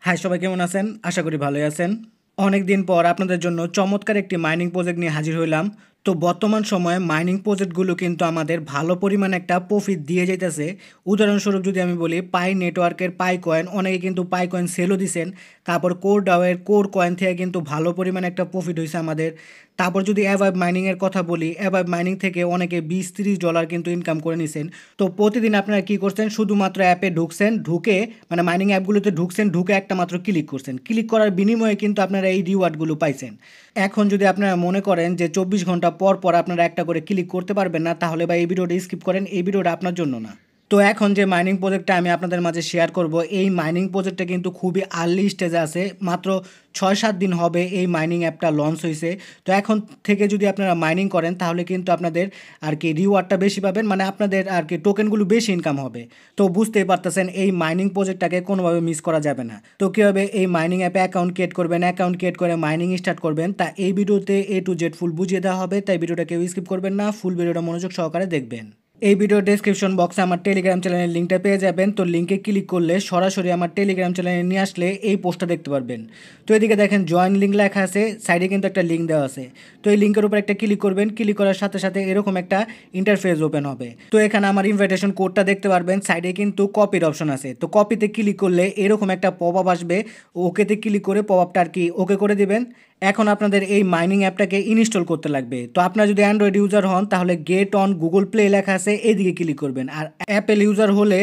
High, সবাই কেমন আছেন? আশা করি ভালোই আছেন। অনেক দিন পর আপনাদের জন্য চমৎকার একটি মাইনিং প্রজেক্ট নিয়ে হাজির হইলাম। তো বর্তমান সময়ে মাইনিং প্রজেক্টগুলো কিন্তু আমাদের ভালো পরিমাণ একটা প্রফিট দিয়ে যাইতেছে। উদাহরণস্বরূপ যদি আমি বলি, পাই নেটওয়ার্কের পাই কয়েন, অনেকে কিন্তু পাই কয়েন সেলও দিছেন। তারপর কোর ডাওয়ের কোর কয়েন থেকে কিন্তু ভালো পরিমাণ একটা প্রফিট হয়েছে আমাদের। তারপর যদি অ্যাভাব মাইনিংয়ের কথা বলি, অ্যাভাব মাইনিং থেকে অনেকে $20-30 কিন্তু ইনকাম করে নিছেন। তো প্রতিদিন আপনারা কী করছেন, শুধুমাত্র অ্যাপে ঢুকছেন, ঢুকে মানে মাইনিং অ্যাপগুলোতে ঢুকছেন, ঢুকে একটা মাত্র ক্লিক করছেন, ক্লিক করার বিনিময়ে কিন্তু আপনারা এই রিওয়ার্ডগুলো পাইছেন। এখন যদি আপনারা মনে করেন যে 24 ঘন্টা পর পর আপনারা একটা করে ক্লিক করতে পারবেন না, তাহলে বা এই ভিডিওটা স্কিপ করেন, এই ভিডিওটা আপনার জন্য না। তো এখন যে মাইনিং প্রজেক্টটা আমি আপনাদের মাঝে শেয়ার করব, এই মাইনিং প্রজেক্টটা কিন্তু খুবই আর্লি স্টেজে আছে। মাত্র 6-7 দিন হবে এই মাইনিং অ্যাপটা লঞ্চ হয়েছে। তো এখন থেকে যদি আপনারা মাইনিং করেন, তাহলে কিন্তু আপনাদের আর কি রিওয়ার্ডটা বেশি পাবেন, মানে আপনাদের আর কি টোকেনগুলো বেশি ইনকাম হবে। তো বুঝতেই পারতেছেন এই মাইনিং প্রজেক্টটাকে কোনোভাবে মিস করা যাবে না। তো কীভাবে এই মাইনিং অ্যাপে অ্যাকাউন্ট ক্রিয়েট করবেন, অ্যাকাউন্ট ক্রিয়েট করে মাইনিং স্টার্ট করবেন, তা এই ভিডিওতে A to Z ফুল বুঝিয়ে দেওয়া হবে। তাই ভিডিওটা কেউ স্কিপ করবেন না, ফুল ভিডিওটা মনোযোগ সহকারে দেখবেন। এই ভিডিও ডেসক্রিপশন বক্সে আমার টেলিগ্রাম চ্যানেলের লিঙ্কটা পেয়ে যাবেন। তো লিঙ্কে ক্লিক করলে সরাসরি আমার টেলিগ্রাম চ্যানেলে নিয়ে আসলে এই পোস্টটা দেখতে পারবেন। তো এদিকে দেখেন জয়েন লিঙ্ক লেখা আছে, সাইডে কিন্তু একটা লিঙ্ক দেওয়া আছে। তো এই লিঙ্কের উপর একটা ক্লিক করবেন, ক্লিক করার সাথে সাথে এরকম একটা ইন্টারফেস ওপেন হবে। তো এখানে আমার ইনভাইটেশন কোডটা দেখতে পারবেন, সাইডে কিন্তু কপির অপশন আছে। তো কপিতে ক্লিক করলে এরকম একটা পপ আপ আসবে, ওকেতে ক্লিক করে পপ আপটা আর কি ওকে করে দিবেন। এখন আপনাদের এই মাইনিং অ্যাপটাকে ইনস্টল করতে লাগবে। তো আপনারা যদি অ্যান্ড্রয়েড ইউজার হন, তাহলে গেট অন গুগল প্লে লেখা আছে, এইদিকে ক্লিক করবেন। আর অ্যাপেল ইউজার হলে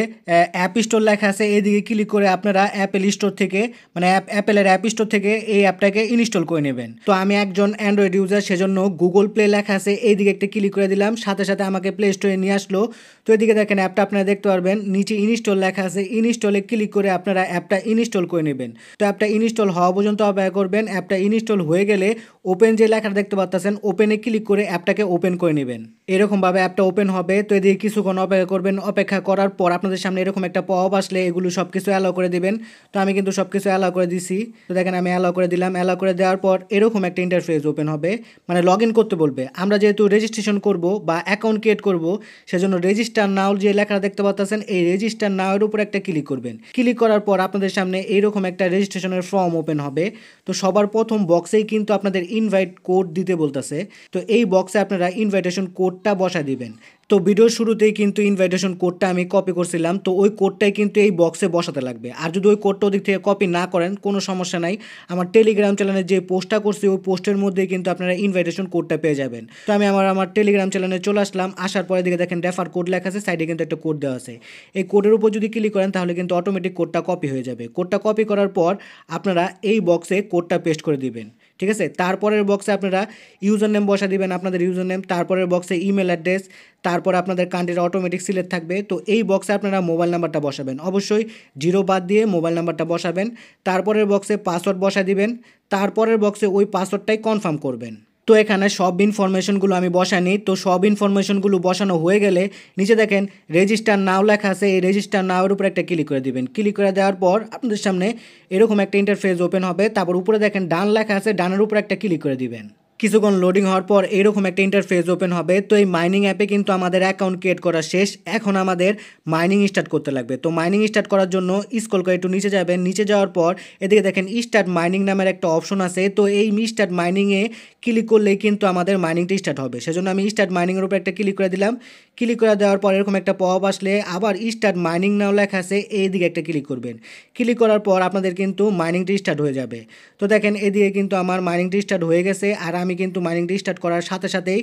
অ্যাপ স্টোর লেখা আছে, এইদিকে ক্লিক করে আপনারা অ্যাপেল স্টোর থেকে মানে অ্যাপেলের অ্যাপ স্টোর থেকে এই অ্যাপটাকে ইনস্টল করে নেবেন। তো আমি একজন অ্যান্ড্রয়েড ইউজার, সেজন্য গুগল প্লে লেখা আছে, এইদিকে একটা ক্লিক করে দিলাম, সাথে সাথে আমাকে প্লে স্টোরে নিয়ে আসলো। তো এদিকে দেখেন অ্যাপটা আপনারা দেখতে পারবেন, নিচে ইনস্টল লেখা আছে, ইনস্টলে ক্লিক করে আপনারা অ্যাপটা ইনস্টল করে নেবেন। তো অ্যাপটা ইনস্টল হওয়া পর্যন্ত অপেক্ষা করবেন। অ্যাপটা ইনস্টল হয়ে গেলে ওপেন যে লেখাটা দেখতে পাচ্ছেন, ওপেনে ক্লিক করে অ্যাপটাকে ওপেন করে নেবেন। এরকমভাবে অ্যাপটা ওপেন হবে। তো এদিকে কিছুক্ষণ অপেক্ষা করবেন। অপেক্ষা করার পর আপনাদের সামনে এরকম একটা পপ আসলে এগুলো সব কিছু অ্যালাউ করে দিবেন। তো আমি কিন্তু সব কিছু অ্যালাউ করে দিছি। তো দেখেন আমি অ্যালাউ করে দিলাম। অ্যালাউ করে দেওয়ার পর এরকম একটা ইন্টারফেস ওপেন হবে, মানে লগ ইন করতে বলবে। আমরা যেহেতু রেজিস্ট্রেশন করব বা অ্যাকাউন্ট ক্রিয়েট করব, সেজন্য রেজিস্টার নাও যে লেখাটা দেখতে পাচ্ছেন, এই রেজিস্টার নাও এর উপর একটা ক্লিক করবেন। ক্লিক করার পর আপনাদের সামনে এইরকম একটা রেজিস্ট্রেশনের ফর্ম ওপেন হবে। তো সবার প্রথম বক্সেই কিন্তু আপনাদের ইনভাইট কোড দিতে বলতেছে। তো এই বক্সে আপনারা ইনভাইটেশন কোডটা বসা দিবেন। তো ভিডিওর শুরুতেই কিন্তু ইনভাইটেশন কোডটা আমি কপি করছিলাম, তো ওই কোডটাই কিন্তু এই বক্সে বসাতে লাগবে। আর যদি ওই কোডটা ওদিক থেকে কপি না করেন, কোনো সমস্যা নাই, আমার টেলিগ্রাম চ্যানেলে যে পোস্টটা করছি ওই পোস্টের মধ্যেই কিন্তু আপনারা ইনভাইটেশন কোডটা পেয়ে যাবেন। তো আমি আমার টেলিগ্রাম চ্যানেলে চলে আসলাম। আসার পরে দিকে দেখেন রেফার কোড লেখা আছে, সাইডে কিন্তু একটা কোড দেওয়া আছে। এই কোডের উপর যদি ক্লিক করেন, তাহলে কিন্তু অটোমেটিক কোডটা কপি হয়ে যাবে। কোডটা কপি করার পর আপনারা এই বক্সে কোডটা পেস্ট করে দিবেন, ঠিক আছে। তারপরের বক্সে আপনারা ইউজার নেম বসা দিবেন, আপনাদের ইউজার নেম। তারপরের বক্সে ইমেল অ্যাড্রেস, তারপর আপনাদের কান্ট্রিটা অটোমেটিক সিলেক্ট থাকবে। তো এই বক্সে আপনারা মোবাইল নাম্বারটা বসাবেন, অবশ্যই 0 বাদ দিয়ে মোবাইল নাম্বারটা বসাবেন। তারপরের বক্সে পাসওয়ার্ড বসা দিবেন। তারপরের বক্সে ওই পাসওয়ার্ডটাই কনফার্ম করবেন। তো এখানে সব ইনফরমেশনগুলো আমি বসানি। তো সব ইনফরমেশনগুলো বসানো হয়ে গেলে নিচে দেখেন রেজিস্টার নাও লেখা আছে, এই রেজিস্টার নাওয়ের উপর একটা ক্লিক করে দিবেন। ক্লিক করে দেওয়ার পর আপনাদের সামনে এরকম একটা ইন্টারফেস ওপেন হবে। তারপর উপরে দেখেন ডান লেখা আছে, ডানের উপর একটা ক্লিক করে দিবেন। কিছুক্ষণ লোডিং হওয়ার পর এরকম একটা ইন্টারফেস ওপেন হবে। তো এই মাইনিং অ্যাপে কিন্তু আমাদের অ্যাকাউন্ট ক্রিয়েট করা শেষ। এখন আমাদের মাইনিং স্টার্ট করতে লাগবে। তো মাইনিং স্টার্ট করার জন্য স্ক্রল করে একটু নিচে যাবেন। নিচে যাওয়ার পর এদিকে দেখেন স্টার্ট মাইনিং নামের একটা অপশন আছে। তো এই স্টার্ট মাইনিংয়ে ক্লিক করলেই কিন্তু আমাদের মাইনিংটা স্টার্ট হবে। সেজন্য আমি স্টার্ট মাইনিংয়ের উপর একটা ক্লিক করে দিলাম। ক্লিক করে দেওয়ার পর এরকম একটা পপ আসলে আবার স্টার্ট মাইনিং নাও লেখা আছে, এইদিকে একটা ক্লিক করবেন। ক্লিক করার পর আপনাদের কিন্তু মাইনিংটা স্টার্ট হয়ে যাবে। তো দেখেন এদিকে কিন্তু আমার মাইনিংটা স্টার্ট হয়ে গেছে। আর আমি কিন্তু মাইনিংটা স্টার্ট করার সাথে সাথেই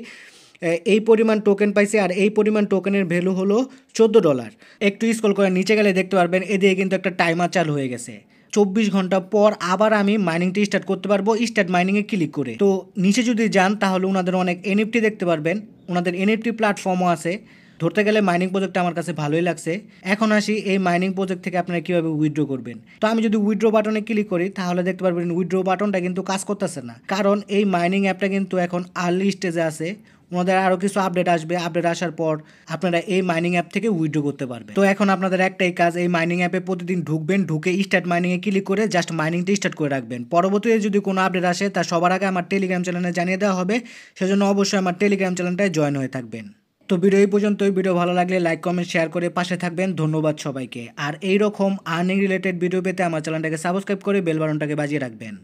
এই পরিমাণ টোকেন পাইছি। আর এই পরিমাণ টোকেনের ভ্যালু হলো $14। একটু স্ক্রল করে নিচে গেলে দেখতে পারবেন এদিকে কিন্তু একটা টাইমার চালু হয়ে গেছে। 24 ঘন্টা পর আবার আমি মাইনিংটা স্টার্ট করতে পারবো স্টার্ট মাইনিংয়ে ক্লিক করে। তো নিচে যদি যান, তাহলে ওনাদের অনেক এনএফটি দেখতে পারবেন। ওনাদের এনএফটি প্ল্যাটফর্মও আছে। ধরতে গেলে মাইনিং প্রজেক্টটা আমার কাছে ভালোই লাগছে। এখন আসি এই মাইনিং প্রজেক্ট থেকে আপনারা কীভাবে উইথড্র করবেন। তো আমি যদি উইথড্র বাটনে ক্লিক করি, তাহলে দেখতে পারবেন উইথড্র বাটনটা কিন্তু কাজ করতেছে না, কারণ এই মাইনিং অ্যাপটা কিন্তু এখন আর্লি স্টেজে আছে। ওনাদের আরও কিছু আপডেট আসবে, আপডেট আসার পর আপনারা এই মাইনিং অ্যাপ থেকে উইথড্র করতে পারবেন। তো এখন আপনাদের একটাই কাজ, এই মাইনিং অ্যাপে প্রতিদিন ঢুকবেন, ঢুকে স্টার্ট মাইনিংয়ে ক্লিক করে জাস্ট মাইনিংটা স্টার্ট করে রাখবেন। পরবর্তীতে যদি কোনো আপডেট আসে, তা সবার আগে আমার টেলিগ্রাম চ্যানেলে জানিয়ে দেওয়া হবে। সেজন্য অবশ্যই আমার টেলিগ্রাম চ্যানেলটায় জয়েন হয়ে থাকবেন। তো ভিডিও এই পর্যন্তই। ভিডিও ভালো লাগলে লাইক কমেন্ট শেয়ার করে পাশে থাকবেন। ধন্যবাদ সবাইকে। আর এই রকম আর্নিং রিলেটেড ভিডিও পেতে আমার চ্যানেলটাকে সাবস্ক্রাইব করে বেল বাটনটাকে বাজিয়ে রাখবেন।